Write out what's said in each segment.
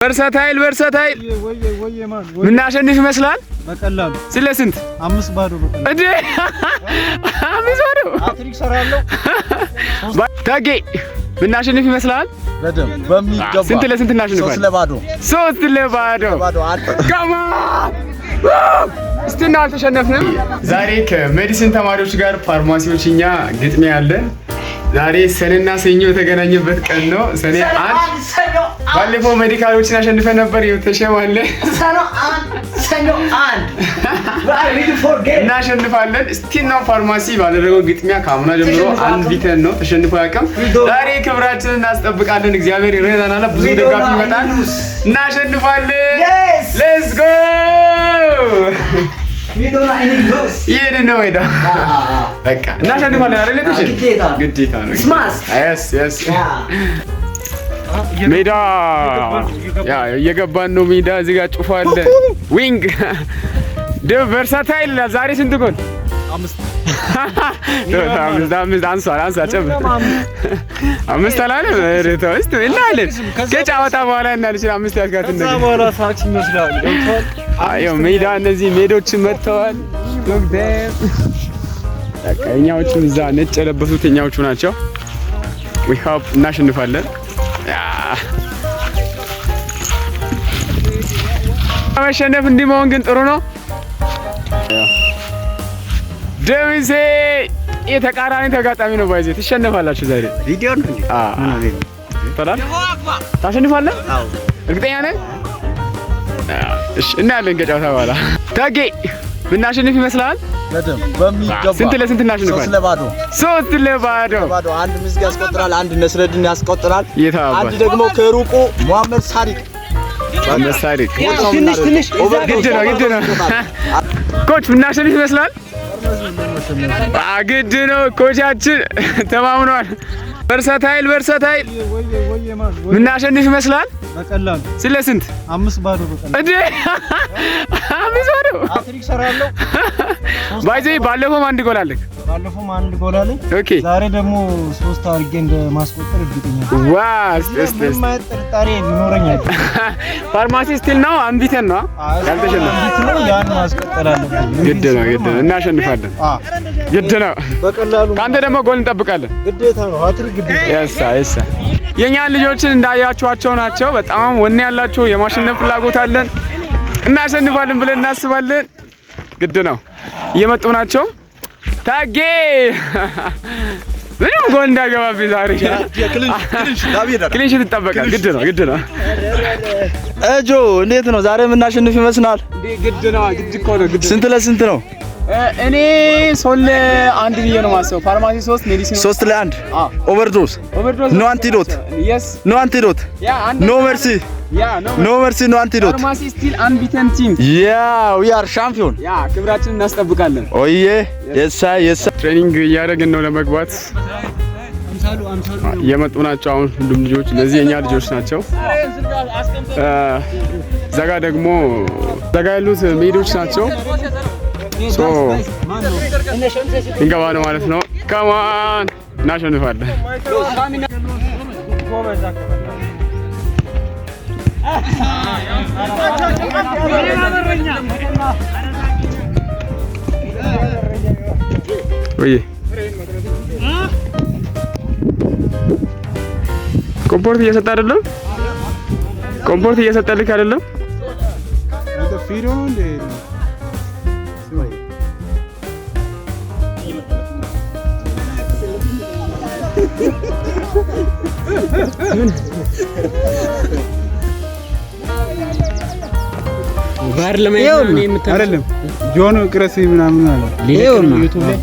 በርሳታይል ምን አሸንፍ ይመስላል? በቀላሉ ስለ ስንት 5 ባዶ በቀላሉ እንዴ 5 ባዶ አትሪክ ሰራለሁ። ታጌ ምን አሸንፍ ይመስላል? በደም በሚገባ ስንት ለስንት እናሸንፋለን? 3 ለባዶ 3 ለባዶ ካማ እስቲ እናንተ ተሸነፍንም። ዛሬ ከሜዲሲን ተማሪዎች ጋር ፋርማሲዎችኛ ግጥሚያ ያለን። ዛሬ ሰኔና ሰኞ የተገናኘበት ቀን ነው። ሰኔ 1 ባለፈው ሜዲካሎችን አሸንፈን ነበር። የተሸማለ ሰኞ 1 እናሸንፋለን። እስቲ ነው ፋርማሲ ባደረገው ግጥሚያ ካምና ጀምሮ አንድ ቢተን ነው ተሸንፎ ያቀም። ዛሬ ክብራችንን እናስጠብቃለን። እግዚአብሔር ይረዳናል። ብዙ ደጋፊ ይመጣል። እናሸንፋለን። ሌትስ ጎ ይሄን ነው ወይዳ በቃ እናሸንፋለን አይደል? ግዴታ ነው። yes ሜዳ ያ እየገባን ነው። ሜዳ እዚህ ጋር ጩፋ አለ። ዊንግ ደ ቨርሳታይል ዛሬ ስንት ጎል? 5 አንሳ ጨምር 5 አላለም። ረተው እስቲ እናለን ከጫወታ በኋላ እናልችን 5 ያስጋት እንደገና ከዛ በኋላ ሳክስ ይመስላል። አዮ ሜዳ እነዚህ ሜዶችን መጥተዋል። ዶክተር እኛዎቹም እዛ ነጭ የለበሱት እኛዎቹ ናቸው። we hope እናሸንፋለን። ማሸነፍ እንዲመሆን ግን ጥሩ ነው። ደምሴ የተቃራኒ ተጋጣሚ ነው። ባይዘ ትሸነፋላችሁ ዛሬ ቪዲዮ ነው እንዴ? ተላል ታሸንፋለህ? አዎ እርግጠኛ ነህ? እሺ እናያለን ከጨዋታ በኋላ። ታጌ ምናሸንፍ ይመስላል? በደም በሚገባ ስንት ለስንት እናሸንፋለን? 3 ለባዶ አንድ ምስግ ያስቆጥራል፣ አንድ ነስረድን ያስቆጥራል፣ አንድ የታባ ደግሞ ከሩቁ መሐመድ ሳዲቅ ትንሽ ግድ ነው። ኮች ምናሸንፍ ይመስላል? ግድ ነው። ኮቻችን ተማምኗል። በርሳታይል ምናሸንፍ ይመስላል? በቀላሉ ስለ ስንት 5 ባዶ በቀላሉ እንዴ 5 ባዶ አትሪክ ሰራለሁ። ባይዘይ ባለፈው አንድ ጎል አለክ። ኦኬ ዛሬ ደግሞ 3 አድርጌ እንደማስቆጠር እርግጠኛ ነኝ። ዋው ጥርጣሬ ሊኖረኛል። ፋርማሲ ስቲል ነው አንቢተን ነው ያልተሸነፈ ያን ማስቆጠር አለብን። ግድ ነው እናሸንፋለን። ግድ ነው። በቀላሉ ካንተ ደግሞ ጎል እንጠብቃለን። ግዴታ ነው። አትሪክ ግዴታ ያሳ የኛን ልጆችን እንዳያችኋቸው ናቸው። በጣም ወኔ ያላቸው የማሸነፍ ፍላጎት አለን። እናሸንፋለን ብለን እናስባለን። ግድ ነው። እየመጡ ናቸው። ታጌ ምንም ጎል እንዳይገባብኝ ዛሬ ክሊንሽ ይጠበቃል። ግድ ነው። እጆ እንዴት ነው ዛሬ የምናሸንፍ ይመስላል? ግድ ነው። ግድ እኮ ነው። ስንት ለስንት ነው? እኔ 3 ለ1 ብዬ ነው ማሰው። ፋርማሲ 3 ሜዲሲን 3 ለ1 ኦቨርዶስ ኖ አንቲዶት ኖ አንቲዶት ኖ መርሲ ኖ መርሲ ኖ አንቲዶት ፋርማሲ ስቲል አንቢተን ቲም ዊ አር ሻምፒዮን ክብራችንን እናስጠብቃለን። ኦዬ የሳ ትሬኒንግ እያደረግን ነው ለመግባት። የመጡ ናቸው አሁን ሁሉም ልጆች። እነዚህ የኛ ልጆች ናቸው። ዘጋ ደግሞ ዘጋ ያሉት ሜዶች ናቸው። ሶ እንገባ ነው ማለት ነው። ካማን እናሸንፋለን። ወይ ኮምፖርት እየሰጠ አይደለም? ኮምፖርት እየሰጠልክ አይደለም? ባር ለማየት ነው አይደለም? ጆን ቅረሲ ምናምን አለ። ዩቲዩብ ላይ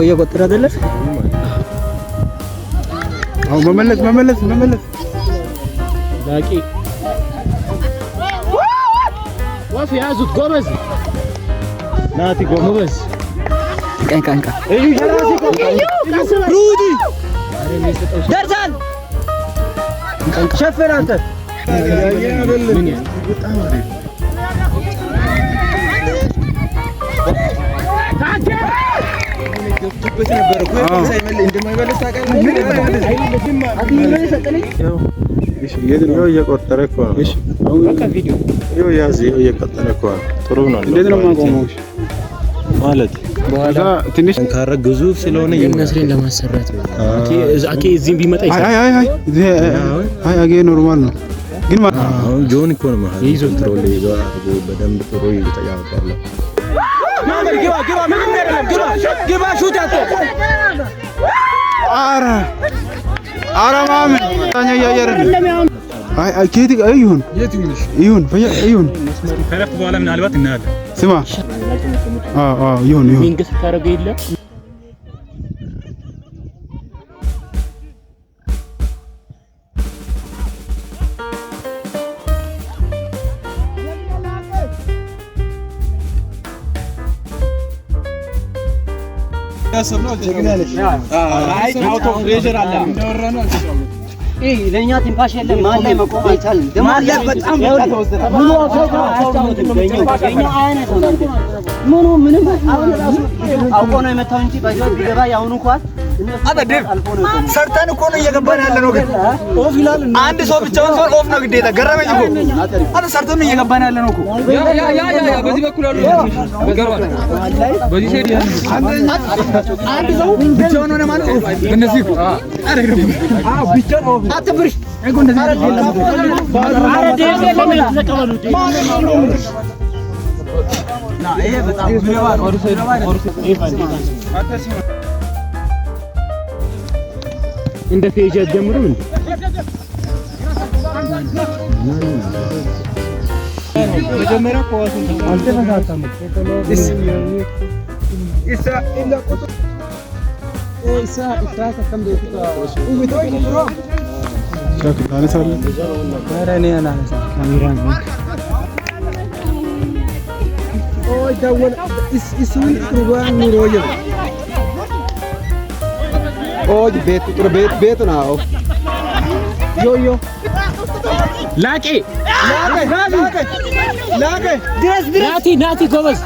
የቆጠረ አይደለ? አው መመለስ ላቂ ዋፍ ያዙት። ጎበዝ ናቲ ጎበዝ ቀንቃንቃ ሩዲ ደርሳን ሸፈን አንተ ገብቶበት ነበር እኮ እንደማይመለስ ታውቃለህ። እሺ ነው እየቆጠረ እኮ ነው። እሺ በቃ ቪዲዮ ያዝ እየቆጠረ እኮ ነው። ጥሩ ነው። እንዴት ነው የማቆመው? ማለት በኋላ ትንሽ ጠንካራ ግዙፍ ስለሆነ የነስሬን ለማሰራት ነው። አኬ እዚህም ቢመጣ ይሰራል። አይ አጌ ኖርማል ነው ግን አሁን ጆን እኮ ነው ማለት ይዞ ትሮል ይዞ በደንብ ጥሩ ይተያወቃል። ማመር ግባ ምንም አይደለም። ግባ ሹት አቶ አረ ማመር ታኛ ያየረን አይ ኬቲ አይሁን ይሁን ከረፍት በኋላ ምናልባት እናያለን። ስማ ይሁን ሚንግስ ካረገ ይለ ያሰብነው ጀግናለሽ አይ አውቶ ፍሬዘር አለ እንደወራነው ለኛ ትንፋሽ የለም። ማን ላይ መቆም አይቻልም። ማን ላይ በጣም ሙሉ ምንም አሁን ራሱ አውቆ ነው የመታው እንጂ ባይዘው ቢገባ ያሁኑ ኳስ አደደብ ሰርተን እኮ ነው እየገባን ያለ ነው። ግን ኦፍ ይላል አንድ ሰው ብቻውን ሰው ኦፍ ነው ግዴታ። ገረመኝ እኮ አደ ሰርተን ነው እየገባን ያለ ነው እኮ ያ በዚህ በኩል አሉ በገርባ በዚህ ሴድ አንድ ሰው ብቻውን ነው ማለት ኦፍ እነዚህ እኮ አረግሩ ብቻውን ኦፍ አትብርሽ እኮ እንደዚህ አረ ደም ተቀበሉት ና ይሄ በጣም ዙሪያው ወርሶ እንደ ፔጅ ጀምሩ እንዴ መጀመሪያ ኳሱን አልተፈታተም ኢሳ ኢላ ቁጥ ኢሳ ኢታሳ ከም ደቂቃ ኡብቶ ይሮ ሻክ ታነሳለ ካራኔ አናሳ ካሜራን ኦይ ደወል ኢስምን ሩባን ኑሮየ ኦጅ ቤት ነው ዮዮ ላቄ ናቲ ጎበዝ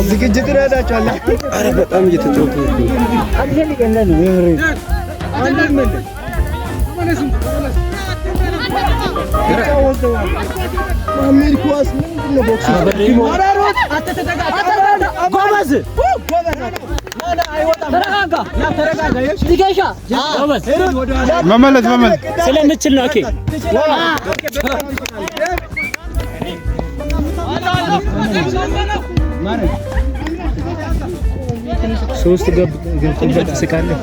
ዝግጅት ረዳቸዋል። ኧረ በጣም እየተጫወቱ መመለስ ስለምችል ነው። ሶስት ገብቶበት ስቃለህ።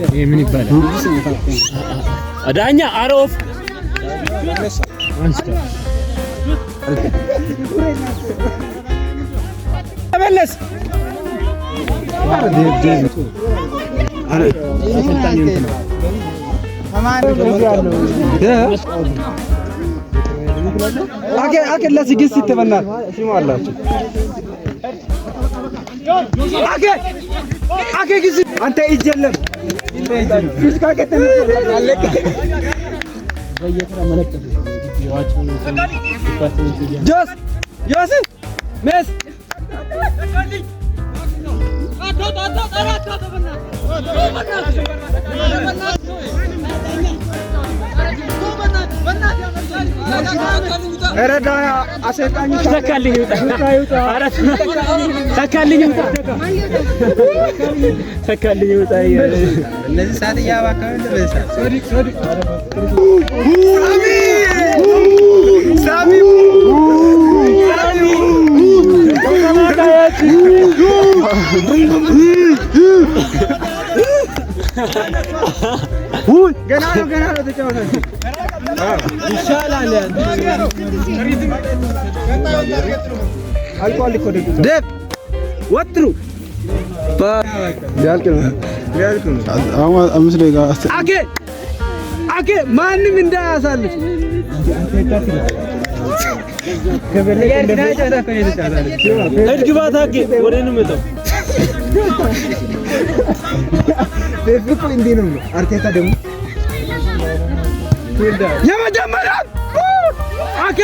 ይሄ ምን ይባላል? ዳኛ አሮፍ ተመለስ። አኬ ለስግስ ይተበናል ሲማላችሁ አኬ ግስ አንተ ይጀለም ፊስካ ከተነ አለቀ በየተራ መለከተ ጆስ ዮስ ሜስ ረዳ አሰልጣኝ ተካልኝ ይውጣ ተካልኝ ይውጣ እነዚህ ሰዓት ያባካው ሳሚ ገና ነው ተጫወተ ይሻላል አልቋል እኮ ደብ ወጥሩ ሊያልቅ ነው አሁን 5 ደቂቃ አኬ ማንም እንዳያሳልፍ ግባት አኬ ወደኔ መጣው በፍቅሩ እንዴ ነው አርቴታ ደግሞ የመጀመሪያ አኬ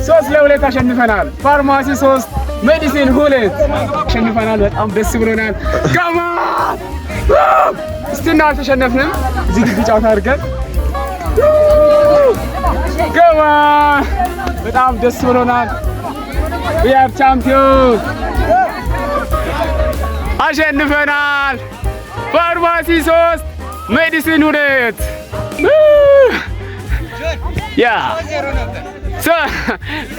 ሶስት ለሁለት አሸንፈናል። ፋርማሲ 3 ሜዲሲን 2 አሸንፈናል። በጣም ደስ ብሎናል። ጋማ እስቲና አልተሸነፍንም። እዚህ ግቢ ጨዋታ አድርገን ጋማ በጣም ደስ ብሎናል። we are champions አሸንፈናል። ፋርማሲ 3 ሜዲሲን 2 ያ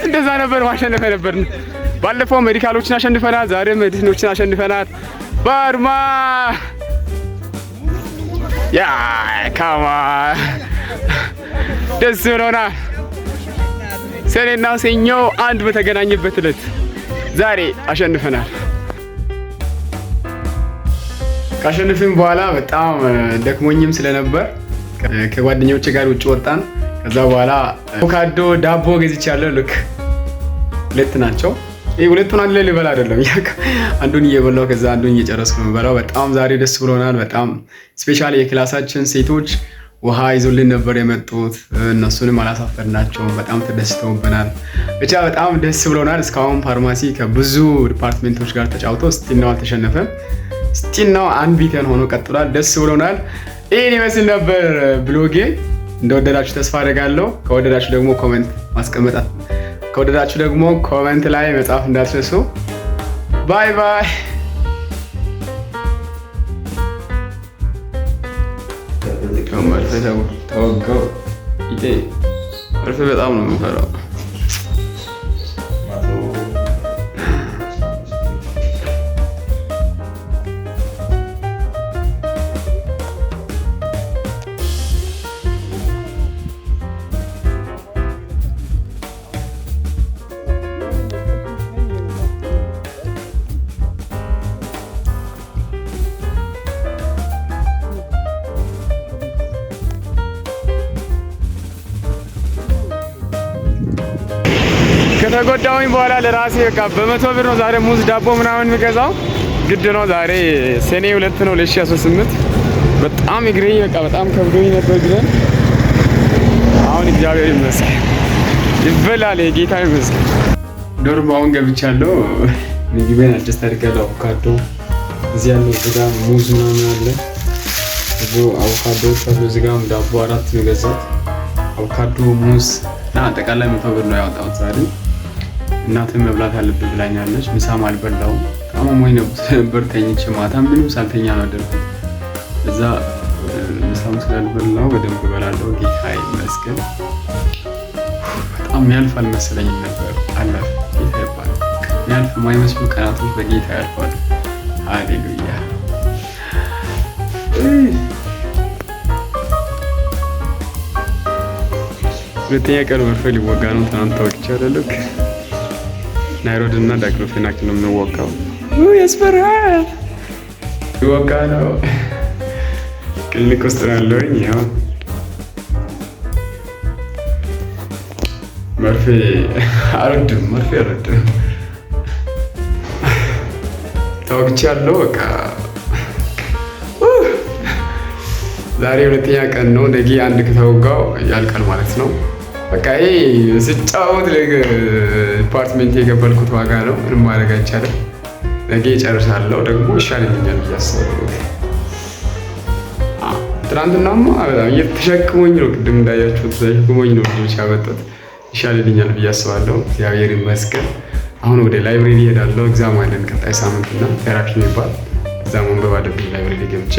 እንደዛ ነበር። ማሸነፍ ነበር። ባለፈው ሜዲካሎችን አሸንፈናል። ዛሬ ሜዲሲኖችን አሸንፈናል። ፋርማ ያ ካማ ደስ ብሎናል። ሰኔና ሰኞ አንድ በተገናኘበት ዕለት ዛሬ አሸንፈናል። ካሸነፍን በኋላ በጣም ደክሞኝም ስለነበር ከጓደኞቼ ጋር ውጭ ወጣን። ከዛ በኋላ አቮካዶ ዳቦ ገዝቻለሁ። ልክ ሁለት ናቸው። ይሄ ሁለቱን አንድ ላይ ልበላ አይደለም፣ አንዱን እየበላው ከዛ አንዱን እየጨረስኩ ነው የምበላው። በጣም ዛሬ ደስ ብሎናል። በጣም ስፔሻሊ የክላሳችን ሴቶች ውሃ ይዞልን ነበር የመጡት። እነሱንም አላሳፈርናቸውም። በጣም ተደስተውብናል። ብቻ በጣም ደስ ብሎናል። እስካሁን ፋርማሲ ከብዙ ዲፓርትሜንቶች ጋር ተጫውቶ ስቲናው አልተሸነፈም። ስቲናው አንቢተን ሆኖ ቀጥሏል። ደስ ብሎናል። ይህን ይመስል ነበር ብሎጌ። እንደወደዳችሁ ተስፋ አደርጋለሁ። ከወደዳችሁ ደግሞ ኮሜንት ማስቀመጥ ከወደዳችሁ ደግሞ ኮሜንት ላይ መጻፍ እንዳትረሱ። ባይ ባይ። ተወጋው መርፌ በጣም ነው የምፈራው። ከተጎዳሁኝ በኋላ ለራሴ በቃ በ100 ብር ነው ዛሬ ሙዝ ዳቦ ምናምን የሚገዛው። ግድ ነው። ዛሬ ሰኔ 2 ነው 2018። በጣም እግሬ በቃ በጣም ከብዶኝ ነበር ግን አሁን እግዚአብሔር ይመስገን ይበላል። የጌታ ይመስገን። ዶርም አሁን ገብቻለሁ። ምግቤን አጀስት አድርጋለሁ። አቮካዶ እዚህ ያለው እዚህ ጋር ሙዝ ምናምን አለ። ብዙ አቮካዶዎች አሉ። እዚህ ጋር ዳቦ 4 ነው የገዛሁት። አቮካዶ ሙዝ እና አጠቃላይ 100 ብር ነው ያወጣሁት ዛሬ። እናትም መብላት አለብኝ ብላኛለች። ምሳም አልበላሁም። አሞኝ ነበር ተኝቼ ማታ ምንም ሳልተኛ ነው ያደርኩት። እዛ ምሳም ስላልበላሁ በደንብ እበላለሁ። ጌታ ይመስገን። በጣም ያልፋል መሰለኝ ነበር አለፈ። ጌታ ይባላል። ያልፍ የማይመስሉ ቀናቶች በጌታ ያልፋሉ። ሃሌሉያ። ሁለተኛ ቀን መርፌ ሊወጋ ነው። ትናንት ተወግቻለሁ። ናይሮድ እና ዳይክሎፌናክ ነው የምንወጋው። ያስፈራል። ሊወጋ ነው። ክሊኒክ ውስጥ ነው ያለሁኝ። ያው መርፌ አልወድም። ተወግቻለሁ። በቃ ዛሬ ሁለተኛ ቀን ነው። ነገ አንድ ከተወጋው ያልቃል ማለት ነው። በቃ ይሄ ስጫወት ዲፓርትሜንት የገበልኩት ዋጋ ነው። ምንም ማድረግ አይቻልም። ነገ እጨርሳለሁ። ደግሞ ይሻለኛል ብዬ አስባለሁ። ትናንትናማ እየተሸክሞኝ ነው። ቅድም እንዳያችሁት ተሸክሞኝ ነው ልጆች ያመጡት። ይሻለኛል ብዬ አስባለሁ። እግዚአብሔር ይመስገን። አሁን ወደ ላይብሬሪ እሄዳለሁ። ኤግዛም አለን ቀጣይ ሳምንትና ቴራፒ የሚባል ኤግዛም ማንበብ አለብኝ። ላይብሬሪ ገብቼ